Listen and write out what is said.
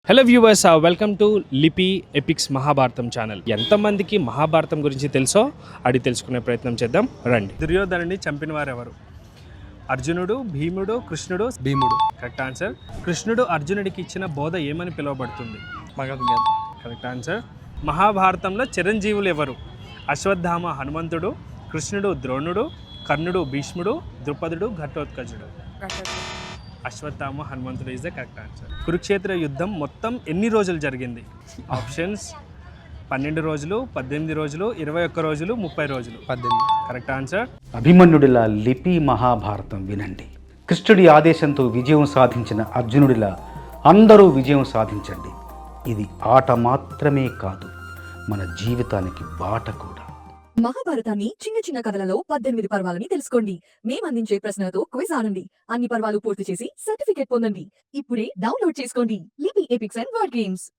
Hello viewers, welcome to లిపి epics Mahabharatam channel. ఎంతమందికి మహాభారతం గురించి తెలుసో అది తెలుసుకునే ప్రయత్నం చేద్దాం రండి. దుర్యోధనుడిని చంపిన వారు ఎవరు? అర్జునుడు, భీముడు, కృష్ణుడు? భీముడు. Correct answer. కృష్ణుడు అర్జునుడికి ఇచ్చిన బోధ ఏమని పిలువబడుతుంది? భగవద్గీత. Correct answer. మహాభారతంలో చిరంజీవులు ఎవరు? అశ్వత్థామ హనుమంతుడు, కృష్ణుడు ద్రోణుడు, కర్ణుడు భీష్ముడు, ద్రుపదుడు ఘటోత్కచుడు? అశ్వత్థామ హనుమంతుడు is the correct answer. Kurukshetra యుద్ధం మొత్తం ఎన్ని రోజులు జరిగింది? ఆప్షన్స్ 12 రోజులు, 18 రోజులు, 21 రోజులు, 30 రోజులు. 18. Correct answer. అభిమన్యుడిలా లిపి మహాభారతం వినండి. కృష్ణుడి ఆదేశంతో విజయం సాధించిన అర్జునుడిలా అందరూ విజయం సాధించండి. ఇది ఆట మాత్రమే కాదు, మన జీవితానికి బాట కూడా. మహాభారతాన్ని చిన్న చిన్న కథలలో 18 పర్వాలని తెలుసుకోండి. మేమందించే ప్రశ్నలతో క్విజ్ ఆడండి. అన్ని పర్వాలు పూర్తి చేసి సర్టిఫికేట్ పొందండి. ఇప్పుడే డౌన్లోడ్ చేసుకోండి లిపి ఎపిక్స్ అండ్ వర్డ్ గేమ్స్.